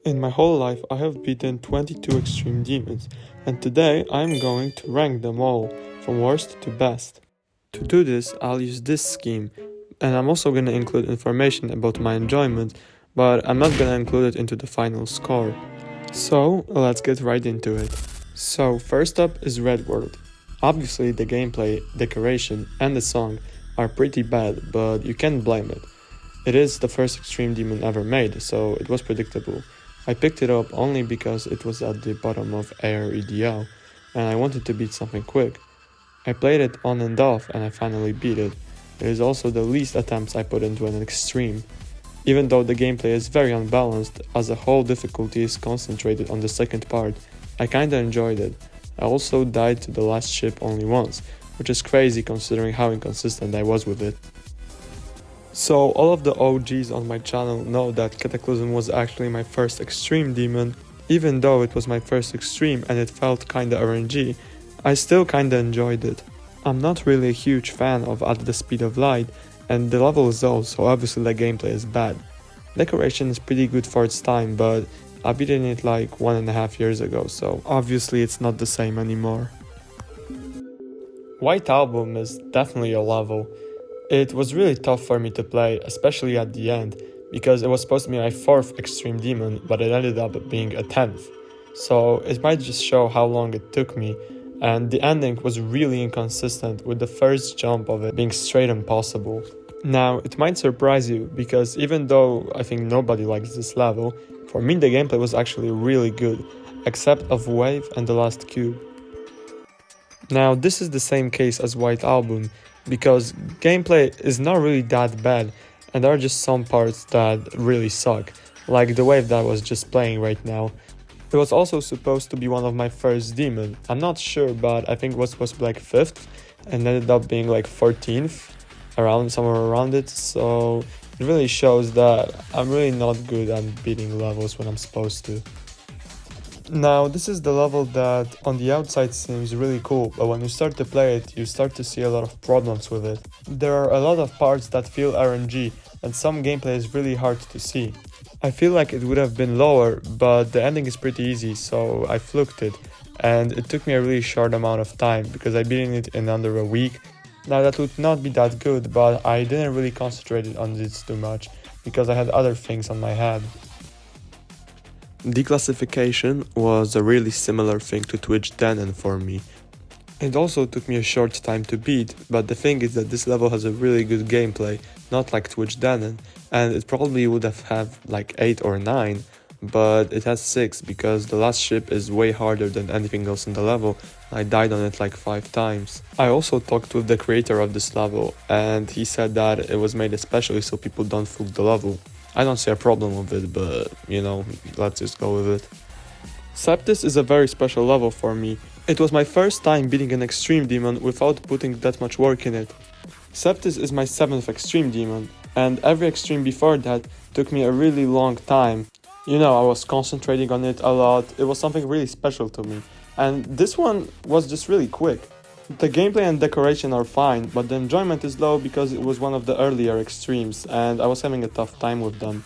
In my whole life, I have beaten 22 extreme demons, and today I am going to rank them all, from worst to best. To do this, I'll use this scheme, and I'm also going to include information about my enjoyment, but I'm not going to include it into the final score. So, let's get right into it. So, first up is Red World. Obviously, the gameplay, decoration, and the song are pretty bad, but you can't blame it. It is the first extreme demon ever made, so it was predictable. I picked it up only because it was at the bottom of AREDL, and I wanted to beat something quick. I played it on and off, and I finally beat it. It is also the least attempts I put into an extreme. Even though the gameplay is very unbalanced, as the whole difficulty is concentrated on the second part, I kinda enjoyed it. I also died to the last ship only once, which is crazy considering how inconsistent I was with it. So all of the OGs on my channel know that Cataclysm was actually my first extreme demon. Even though it was my first extreme and it felt kinda RNG, I still kinda enjoyed it. I'm not really a huge fan of At the Speed of Light, and the level is old, so obviously the gameplay is bad. Decoration is pretty good for its time, but I beat it like 1.5 years ago, so obviously it's not the same anymore. White Album is definitely a level. It was really tough for me to play, especially at the end, because it was supposed to be my 4th extreme demon, but it ended up being a 10th. So it might just show how long it took me, and the ending was really inconsistent, with the first jump of it being straight impossible. Now, it might surprise you, because even though I think nobody likes this level, for me the gameplay was actually really good, except of Wave and the last cube. Now, this is the same case as White Album, because gameplay is not really that bad, and there are just some parts that really suck, like the wave that I was just playing right now. It was also supposed to be one of my first demon. I'm not sure, but I think it was supposed to be like 5th, and ended up being like 14th, somewhere around it, so it really shows that I'm really not good at beating levels when I'm supposed to. Now, this is the level that on the outside seems really cool, but when you start to play it, you start to see a lot of problems with it. There are a lot of parts that feel RNG, and some gameplay is really hard to see. I feel like it would have been lower, but the ending is pretty easy, so I fluked it, and it took me a really short amount of time, because I beat it in under a week. Now, that would not be that good, but I didn't really concentrate on this too much, because I had other things on my head. Declassification was a really similar thing to Twitch Denon for me. It also took me a short time to beat, but the thing is that this level has a really good gameplay, not like Twitch Denon, and it probably would have had like 8 or 9, but it has 6 because the last ship is way harder than anything else in the level. I died on it like 5 times. I also talked with the creator of this level, and he said that it was made especially so people don't fluke the level. I don't see a problem with it, but, you know, let's just go with it. Septis is a very special level for me. It was my first time beating an extreme demon without putting that much work in it. Septis is my 7th extreme demon, and every extreme before that took me a really long time. You know, I was concentrating on it a lot, it was something really special to me. And this one was just really quick. The gameplay and decoration are fine, but the enjoyment is low because it was one of the earlier extremes, and I was having a tough time with them.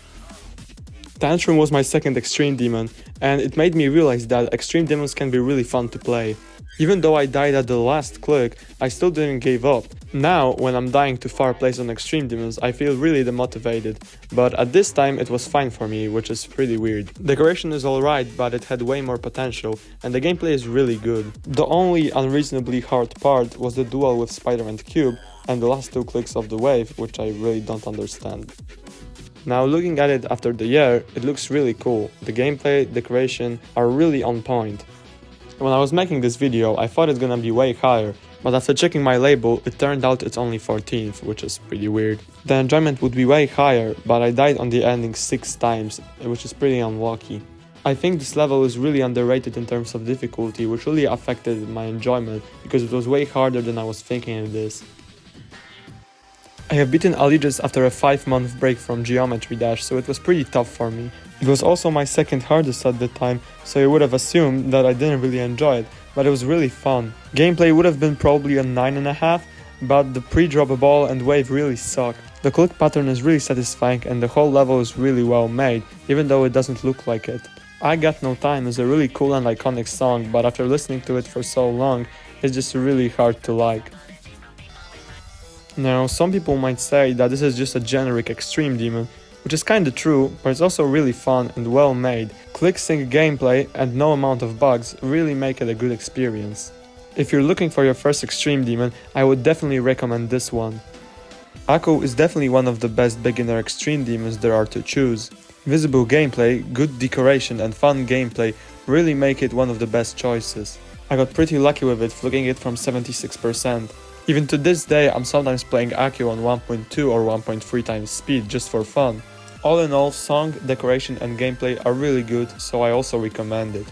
Tantrum was my 2nd extreme demon, and it made me realize that extreme demons can be really fun to play. Even though I died at the last click, I still didn't give up. Now, when I'm dying to far place on extreme demons, I feel really demotivated, but at this time it was fine for me, which is pretty weird. Decoration is alright, but it had way more potential, and the gameplay is really good. The only unreasonably hard part was the duel with Spider and Cube, and the last 2 clicks of the wave, which I really don't understand. Now, looking at it after the year, it looks really cool. The gameplay, decoration are really on point. When I was making this video, I thought it's gonna be way higher, but after checking my label, it turned out it's only 14th, which is pretty weird. The enjoyment would be way higher, but I died on the ending 6 times, which is pretty unlucky. I think this level is really underrated in terms of difficulty, which really affected my enjoyment, because it was way harder than I was thinking it is. I have beaten Allegiance after a 5-month break from Geometry Dash, so it was pretty tough for me. It was also my 2nd hardest at the time, so you would have assumed that I didn't really enjoy it, but it was really fun. Gameplay would have been probably a 9.5, but the pre-drop ball and wave really sucked. The click pattern is really satisfying and the whole level is really well made, even though it doesn't look like it. I Got No Time is a really cool and iconic song, but after listening to it for so long, it's just really hard to like. Now, some people might say that this is just a generic Extreme Demon, which is kinda true, but it's also really fun and well made. Click sync gameplay and no amount of bugs really make it a good experience. If you're looking for your first Extreme Demon, I would definitely recommend this one. Akko is definitely one of the best beginner Extreme Demons there are to choose. Visible gameplay, good decoration and fun gameplay really make it one of the best choices. I got pretty lucky with it, flicking it from 76%. Even to this day, I'm sometimes playing Akko on 1.2 or 1.3 times speed just for fun. All in all, song, decoration and gameplay are really good, so I also recommend it.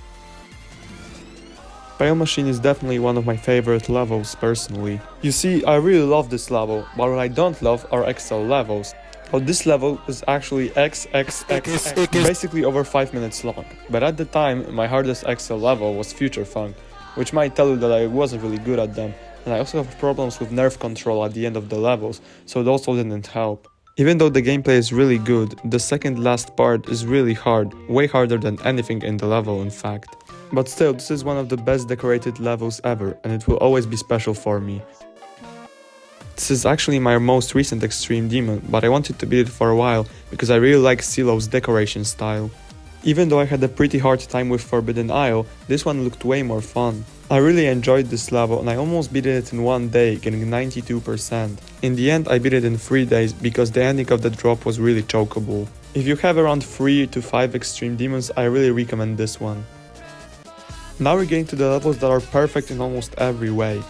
Pale Machine is definitely one of my favorite levels personally. You see, I really love this level, but what I don't love are XL levels. Well, this level is actually XXXX, basically over 5 minutes long. But at the time, my hardest XL level was Future Funk, which might tell you that I wasn't really good at them, and I also have problems with nerve control at the end of the levels, so it also didn't help. Even though the gameplay is really good, the second last part is really hard, way harder than anything in the level in fact. But still, this is one of the best decorated levels ever, and it will always be special for me. This is actually my most recent Extreme Demon, but I wanted to beat it for a while because I really like CeeLo's decoration style. Even though I had a pretty hard time with Forbidden Isle, this one looked way more fun. I really enjoyed this level and I almost beat it in one day, getting 92%. In the end I beat it in 3 days because the ending of the drop was really chokeable. If you have around 3 to 5 Extreme Demons, I really recommend this one. Now we're getting to the levels that are perfect in almost every way.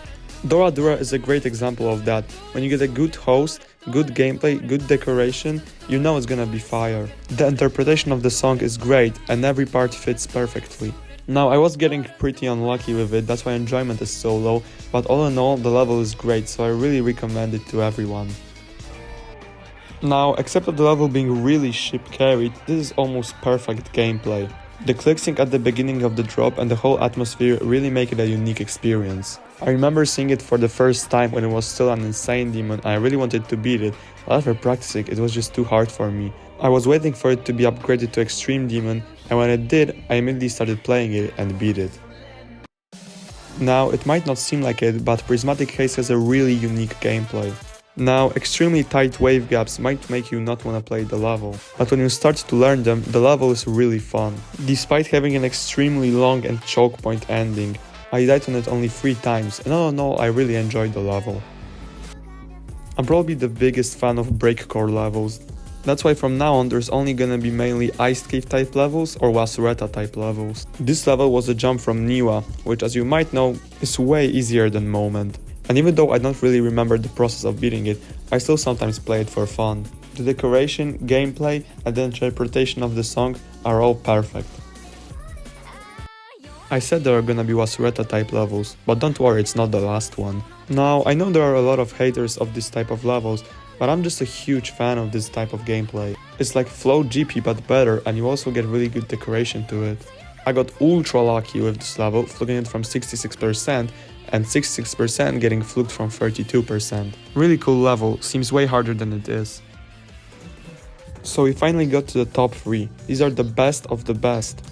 Dora Dura is a great example of that. When you get a good host, good gameplay, good decoration, you know it's gonna be fire. The interpretation of the song is great and every part fits perfectly. Now I was getting pretty unlucky with it, that's why enjoyment is so low, but all in all the level is great, so I really recommend it to everyone. Now, except of the level being really ship carried, this is almost perfect gameplay. The click sync at the beginning of the drop and the whole atmosphere really make it a unique experience. I remember seeing it for the first time when it was still an insane demon and I really wanted to beat it, but after practicing it was just too hard for me. I was waiting for it to be upgraded to Extreme Demon, and when it did, I immediately started playing it and beat it. Now, it might not seem like it, but Prismatic Haze has a really unique gameplay. Now, extremely tight wave gaps might make you not want to play the level, but when you start to learn them, the level is really fun. Despite having an extremely long and choke point ending, I died on it only 3 times, and all in all, I really enjoyed the level. I'm probably the biggest fan of breakcore levels. That's why from now on there's only gonna be mainly Iced Cave type levels or Wasureta type levels. This level was a jump from Niwa, which as you might know is way easier than Moment. And even though I don't really remember the process of beating it, I still sometimes play it for fun. The decoration, gameplay and the interpretation of the song are all perfect. I said there are gonna be Wasureta type levels, but don't worry, it's not the last one. Now, I know there are a lot of haters of this type of levels, but I'm just a huge fan of this type of gameplay. It's like Float GP but better, and you also get really good decoration to it. I got ultra lucky with this level, fluking it from 66% and 66% getting fluked from 32%. Really cool level, seems way harder than it is. So we finally got to the top 3. These are the best of the best.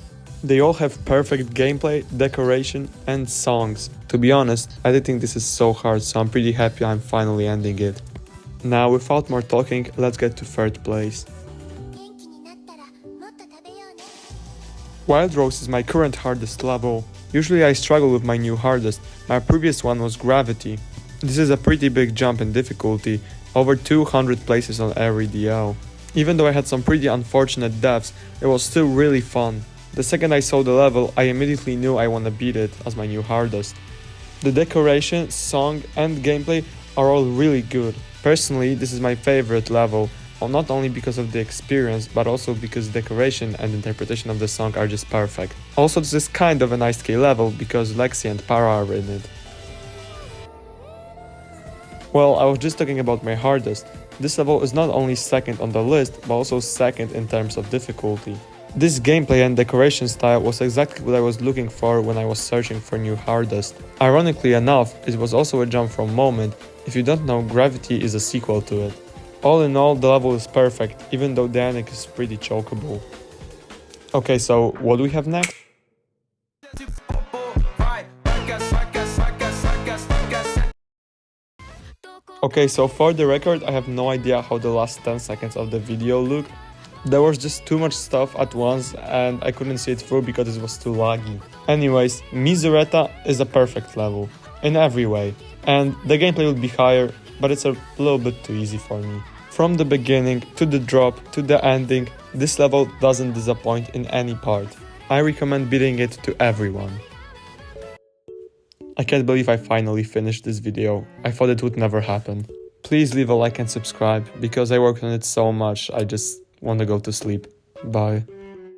They all have perfect gameplay, decoration and songs. To be honest, editing this is so hard, so I'm pretty happy I'm finally ending it. Now, without more talking, let's get to 3rd place. Wild Rose is my current hardest level. Usually I struggle with my new hardest, my previous one was Gravity. This is a pretty big jump in difficulty, over 200 places on every DL. Even though I had some pretty unfortunate deaths, it was still really fun. The second I saw the level, I immediately knew I wanna beat it as my new hardest. The decoration, song and gameplay are all really good. Personally, this is my favorite level, not only because of the experience, but also because decoration and interpretation of the song are just perfect. Also, this is kind of an Iced Cave level because Lexi and Para are in it. Well, I was just talking about my hardest. This level is not only second on the list, but also second in terms of difficulty. This gameplay and decoration style was exactly what I was looking for when I was searching for new hardest. Ironically enough, it was also a jump from Moment. If you don't know, Gravity is a sequel to it. All in all, the level is perfect, even though the ending is pretty chokeable. Okay, so what do we have next? Okay, so for the record, I have no idea how the last 10 seconds of the video looked. There was just too much stuff at once and I couldn't see it through because it was too laggy. Anyways, Misureta is a perfect level, in every way. And the gameplay would be higher, but it's a little bit too easy for me. From the beginning, to the drop, to the ending, this level doesn't disappoint in any part. I recommend beating it to everyone. I can't believe I finally finished this video. I thought it would never happen. Please leave a like and subscribe, because I worked on it so much I just want to go to sleep. Bye.